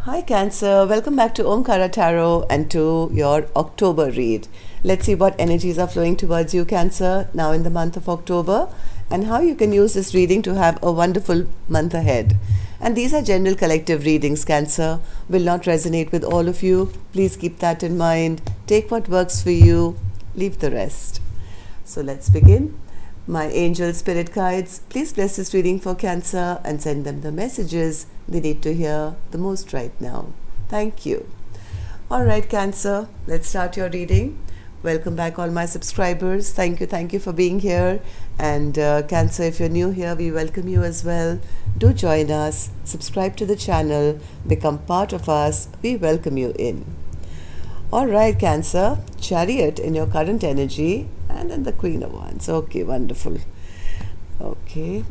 Hi Cancer, welcome back to Omkara Tarot and to your October read. Let's see what energies are flowing towards you, Cancer, now in the month of October, and how you can use this reading to have a wonderful month ahead. And these are general collective readings, Cancer, will not resonate with all of you. Please keep that in mind. Take what works for you, leave the rest. So let's begin. My angel spirit guides, please bless this reading for Cancer and send them the messages they need to hear the most right now. Thank you. Alright, Cancer, let's start your reading. Welcome back, all my subscribers. Thank you for being here. And Cancer, if you're new here, we welcome you as well. Do join us, subscribe to the channel, become part of us. We welcome you in. Alright, Cancer, Chariot in your current energy, and then the Queen of Wands. Okay, wonderful. Okay.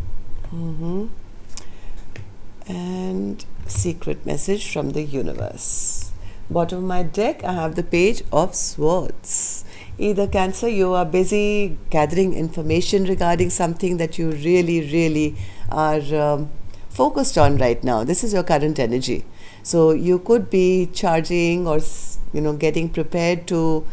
And secret message from the universe. Bottom of my deck, I have the Page of Swords. Either, Cancer, you are busy gathering information regarding something that you really are focused on right now. This is your current energy. So you could be charging or getting prepared to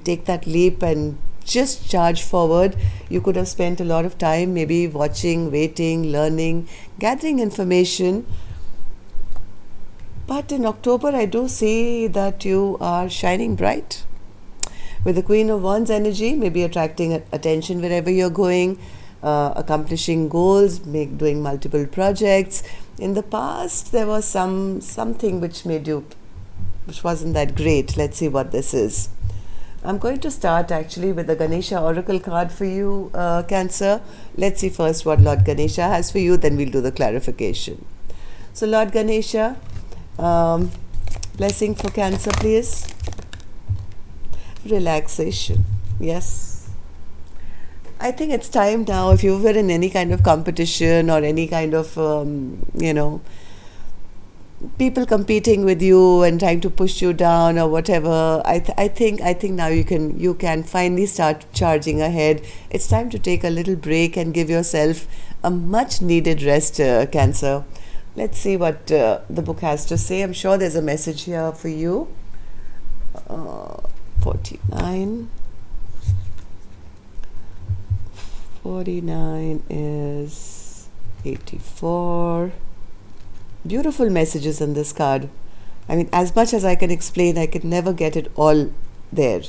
take that leap and just charge forward. You could have spent a lot of time maybe watching, waiting, learning, gathering information. But in October, I do see that you are shining bright. With the Queen of Wands energy, maybe attracting attention wherever you're going, accomplishing goals, doing multiple projects. In the past, there was something which wasn't that great. Let's see what this is. I'm going to start actually with the Ganesha Oracle card for you, Cancer. Let's see first what Lord Ganesha has for you, then we'll do the clarification. So Lord Ganesha, blessing for Cancer, please. Relaxation. Yes. I think it's time now, if you were in any kind of competition or any kind of, people competing with you and trying to push you down or whatever, I think now you can finally start charging ahead. It's time to take a little break and give yourself a much needed rest, Cancer. Let's see what the book has to say. I'm sure there's a message here for you. 49 is 84. Beautiful messages in this card. I mean, as much as I can explain, I can never get it all there.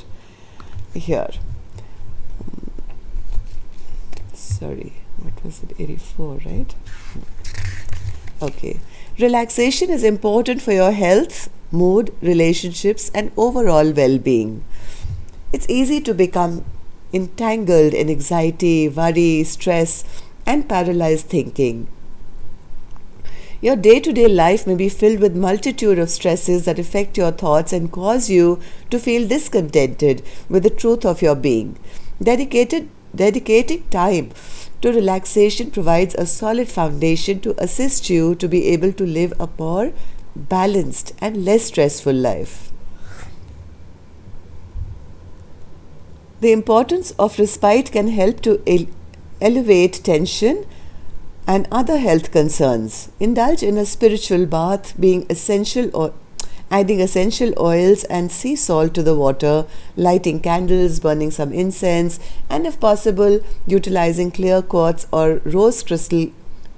Here. Sorry, what was it? 84, right? Okay. Relaxation is important for your health, mood, relationships, and overall well-being. It's easy to become entangled in anxiety, worry, stress, and paralyzed thinking. Your day-to-day life may be filled with multitude of stresses that affect your thoughts and cause you to feel discontented with the truth of your being. Dedicating time to relaxation provides a solid foundation to assist you to be able to live a more balanced and less stressful life. The importance of respite can help to elevate tension and other health concerns. Indulge in a spiritual bath, adding essential oils and sea salt to the water, lighting candles, burning some incense, and if possible, utilizing clear quartz or rose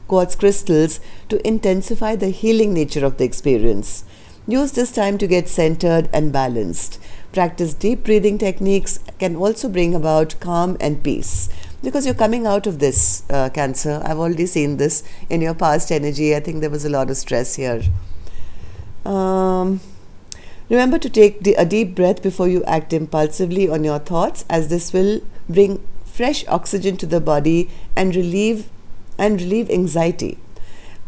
quartz crystals to intensify the healing nature of the experience. Use this time to get centered and balanced. Practice deep breathing techniques can also bring about calm and peace. Because you're coming out of this, Cancer. I've already seen this in your past energy. I think there was a lot of stress here. Remember to take a deep breath before you act impulsively on your thoughts, as this will bring fresh oxygen to the body and relieve anxiety.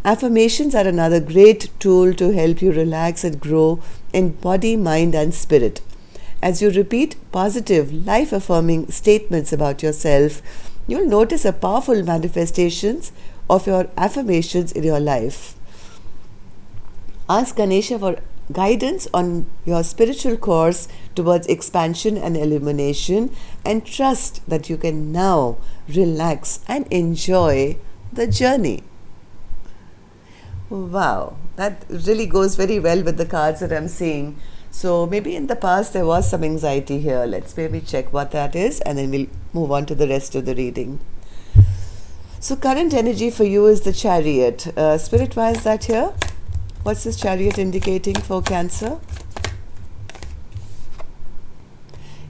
Affirmations are another great tool to help you relax and grow in body, mind, and spirit. As you repeat positive, life-affirming statements about yourself, you'll notice a powerful manifestations of your affirmations in your life. Ask Ganesha for guidance on your spiritual course towards expansion and illumination, and trust that you can now relax and enjoy the journey. Wow, That really goes very well with the cards that I'm seeing. So maybe in the past there was some anxiety here. Let's maybe check what that is, and then we'll move on to the rest of the reading. So current energy for you is the Chariot. Spirit, why is that here? What's this Chariot indicating for Cancer?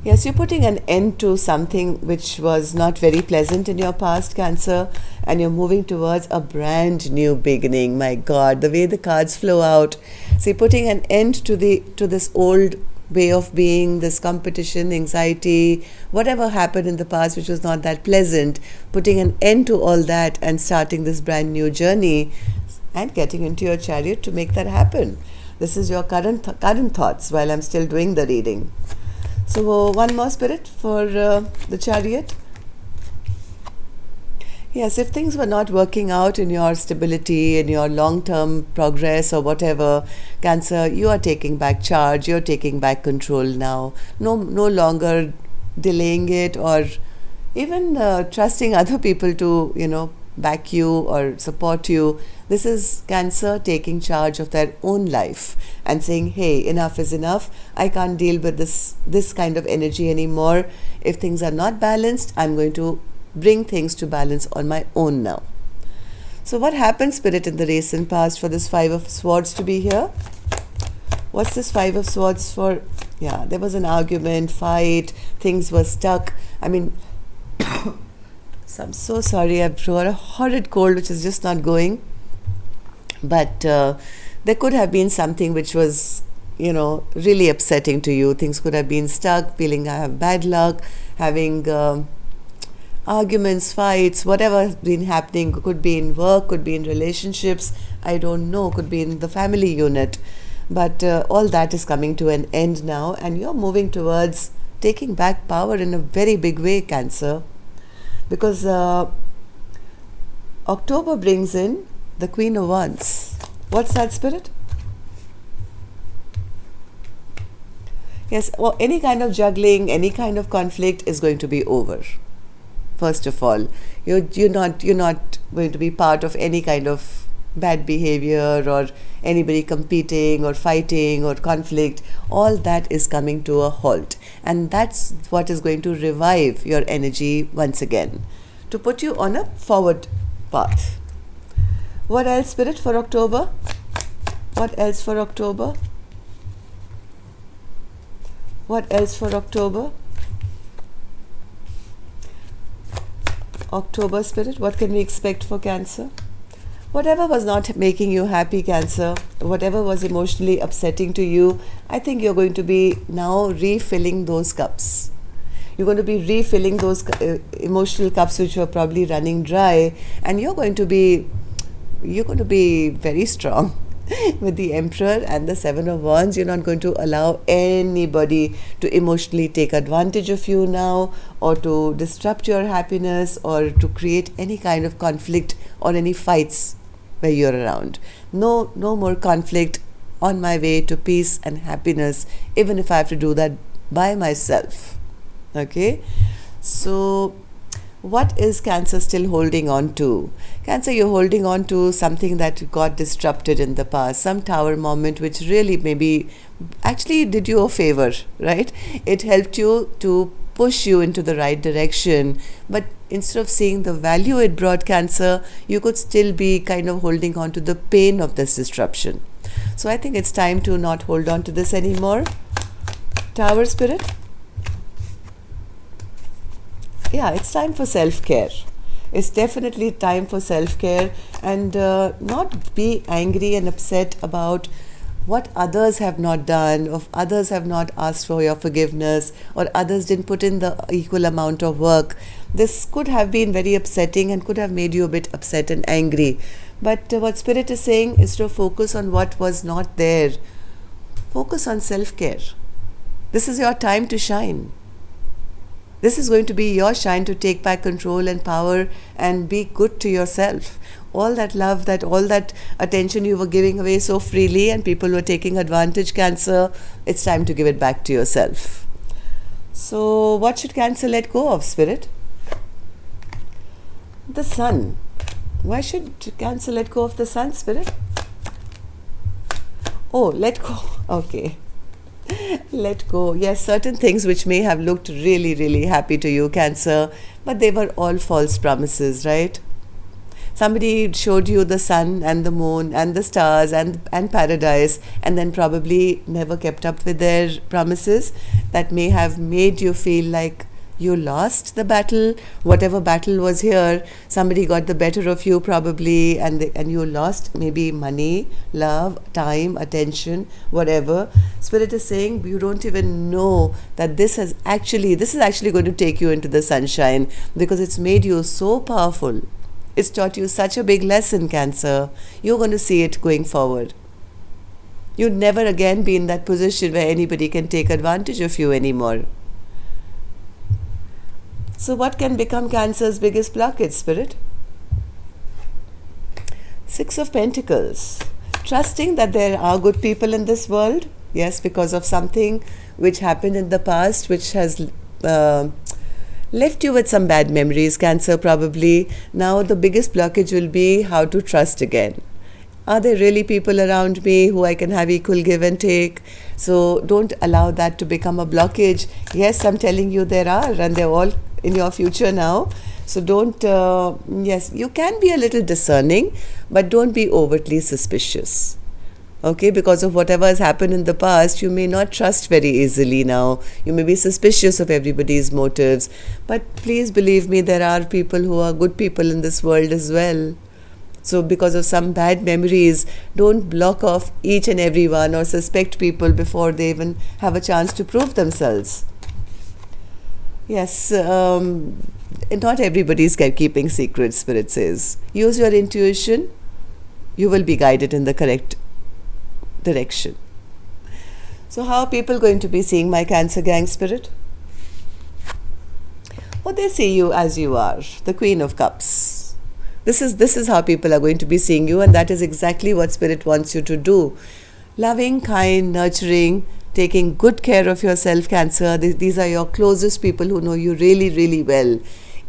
Yes, you're putting an end to something which was not very pleasant in your past, Cancer, and you're moving towards a brand new beginning. My God, the way the cards flow out. So you're putting an end to this old way of being, this competition, anxiety, whatever happened in the past which was not that pleasant, putting an end to all that and starting this brand new journey and getting into your Chariot to make that happen. This is your current thoughts while I'm still doing the reading. So one more, Spirit, for the Chariot. Yes, if things were not working out in your stability, in your long-term progress or whatever, Cancer, you are taking back charge, you're taking back control now. No longer delaying it or even trusting other people to, back you or support you. This is Cancer taking charge of their own life and saying, hey, enough is enough. I can't deal with this kind of energy anymore. If things are not balanced, I'm going to bring things to balance on my own now. So what happened, Spirit, in the recent past for this Five of Swords to be here? What's this Five of Swords for? Yeah, there was an argument, fight, things were stuck. I mean, so I'm so sorry, I've got a horrid cold which is just not going. But there could have been something which was, really upsetting to you. Things could have been stuck, feeling I have bad luck, having arguments, fights, whatever has been happening. Could be in work, could be in relationships, I don't know, could be in the family unit. But all that is coming to an end now, and you're moving towards taking back power in a very big way, Cancer. Because October brings in the Queen of Wands. What's that, Spirit? Yes, well, any kind of juggling, any kind of conflict is going to be over. First of all, you're not going to be part of any kind of bad behavior or anybody competing or fighting or conflict. All that is coming to a halt, and that's what is going to revive your energy once again, to put you on a forward path. What else, Spirit, for October? What else for October? What else for October? October, Spirit, what can we expect for Cancer? Whatever was not making you happy, Cancer, whatever was emotionally upsetting to you, I think you're going to be now refilling those cups. You're going to be refilling those emotional cups which were probably running dry, and you're going to be very strong. With the Emperor and the Seven of Wands, you're not going to allow anybody to emotionally take advantage of you now, or to disrupt your happiness, or to create any kind of conflict or any fights where you're around. No more conflict. On my way to peace and happiness, even if I have to do that by myself. Okay? So what is Cancer still holding on to? Cancer, you're holding on to something that got disrupted in the past, some tower moment which really maybe actually did you a favor, right? It helped you to push you into the right direction, but instead of seeing the value it brought, Cancer, you could still be kind of holding on to the pain of this disruption. So I think it's time to not hold on to this anymore. Tower, Spirit. Yeah, it's time for self-care. It's definitely time for self-care, and not be angry and upset about what others have not done, or others have not asked for your forgiveness, or others didn't put in the equal amount of work. This could have been very upsetting and could have made you a bit upset and angry. But what Spirit is saying is to focus on what was not there. Focus on self-care. This is your time to shine. This is going to be your shine to take back control and power and be good to yourself. All that love, all that attention you were giving away so freely and people were taking advantage, Cancer, it's time to give it back to yourself. So what should Cancer let go of, Spirit? The Sun. Why should Cancer let go of the Sun, Spirit? Oh, let go. Okay. Let go. Yes, certain things which may have looked really, really happy to you, Cancer, but they were all false promises, right? Somebody showed you the sun and the moon and the stars and paradise, and then probably never kept up with their promises. That may have made you feel like you lost the battle. Whatever battle was here, somebody got the better of you probably, and you lost maybe money, love, time, attention, whatever. Spirit is saying you don't even know that this is actually going to take you into the sunshine, because it's made you so powerful. It's taught you such a big lesson, Cancer. You're going to see it going forward. You'd never again be in that position where anybody can take advantage of you anymore. So what can become Cancer's biggest blockage, Spirit? Six of Pentacles. Trusting that there are good people in this world. Yes, because of something which happened in the past, which has left you with some bad memories, Cancer, probably. Now the biggest blockage will be how to trust again. Are there really people around me who I can have equal give and take? So don't allow that to become a blockage. Yes, I'm telling you there are, and they're all in your future now. So don't, yes, you can be a little discerning, but don't be overtly suspicious. Okay, because of whatever has happened in the past, you may not trust very easily now. You may be suspicious of everybody's motives. But please believe me, there are people who are good people in this world as well. So because of some bad memories, don't block off each and every one or suspect people before they even have a chance to prove themselves. Yes, not everybody is keeping secrets, Spirit says. Use your intuition. You will be guided in the correct direction. So how are people going to be seeing my Cancer gang, Spirit? Oh, they see you as you are, the Queen of Cups. This is how people are going to be seeing you, and that is exactly what Spirit wants you to do. Loving, kind, nurturing, taking good care of yourself, Cancer. These are your closest people who know you really, really well.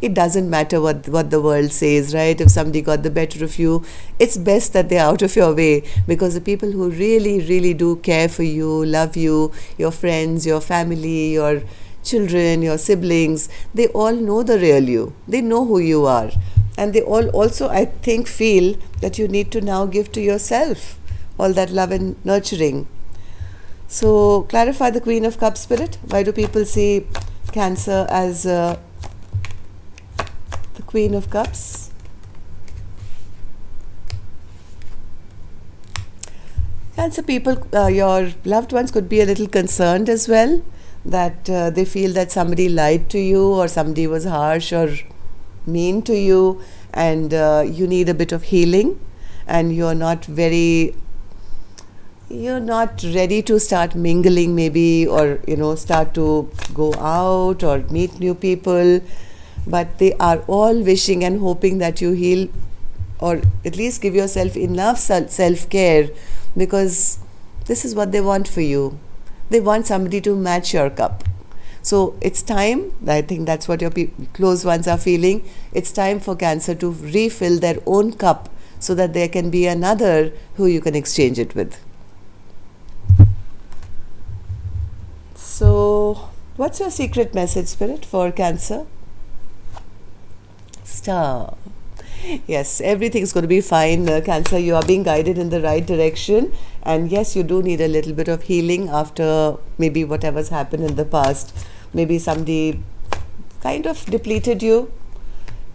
It doesn't matter what the world says, right? If somebody got the better of you, it's best that they're out of your way, because the people who really, really do care for you, love you, your friends, your family, your children, your siblings, they all know the real you. They know who you are. And they all also, I think, feel that you need to now give to yourself all that love and nurturing. So clarify the Queen of Cups, Spirit. Why do people see Cancer as the Queen of Cups? Cancer people, your loved ones could be a little concerned as well, that they feel that somebody lied to you, or somebody was harsh or mean to you, and you need a bit of healing, and you're not ready to start mingling maybe, or start to go out or meet new people. But they are all wishing and hoping that you heal, or at least give yourself enough self-care, because this is what they want for you. They want somebody to match your cup. So it's time, I think that's what your close ones are feeling, it's time for Cancer to refill their own cup, so that there can be another who you can exchange it with. So what's your secret message, Spirit, for Cancer? Star. Yes, everything's going to be fine, Cancer. You are being guided in the right direction. And yes, you do need a little bit of healing after maybe whatever's happened in the past. Maybe somebody kind of depleted you.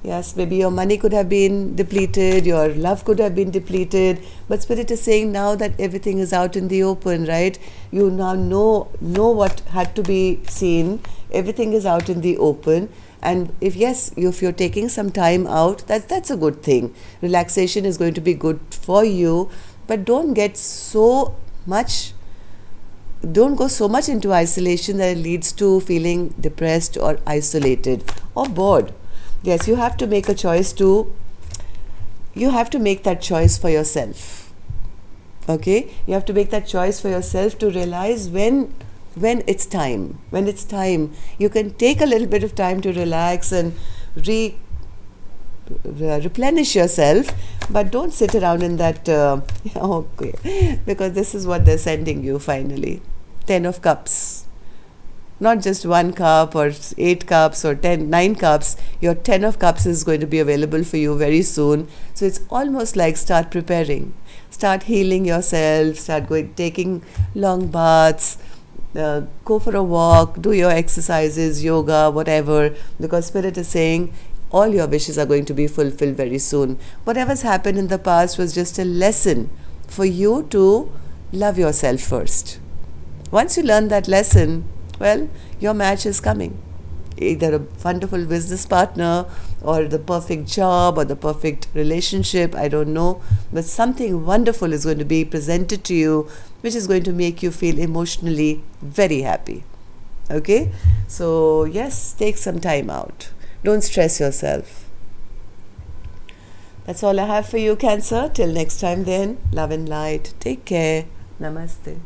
Yes, maybe your money could have been depleted, your love could have been depleted. But Spirit is saying now that everything is out in the open, right? You now know what had to be seen. Everything is out in the open. And if you're taking some time out, that's a good thing. Relaxation is going to be good for you, but don't go so much into isolation that it leads to feeling depressed or isolated or bored. Yes, you have to make a choice you have to make that choice for yourself. Okay? You have to make that choice for yourself to realize when it's time. When it's time, you can take a little bit of time to relax and replenish yourself. But don't sit around in that, okay, because this is what they're sending you finally. 10 of Cups. Not just 1 cup or 8 cups or 9 cups. Your 10 of Cups is going to be available for you very soon. So it's almost like start preparing. Start healing yourself. Start taking long baths. Go for a walk. Do your exercises, yoga, whatever. Because Spirit is saying all your wishes are going to be fulfilled very soon. Whatever's happened in the past was just a lesson for you to love yourself first. Once you learn that lesson, well, your match is coming. Either a wonderful business partner or the perfect job or the perfect relationship, I don't know. But something wonderful is going to be presented to you, which is going to make you feel emotionally very happy. Okay? So, yes, take some time out. Don't stress yourself. That's all I have for you, Cancer. Till next time then, love and light. Take care. Namaste.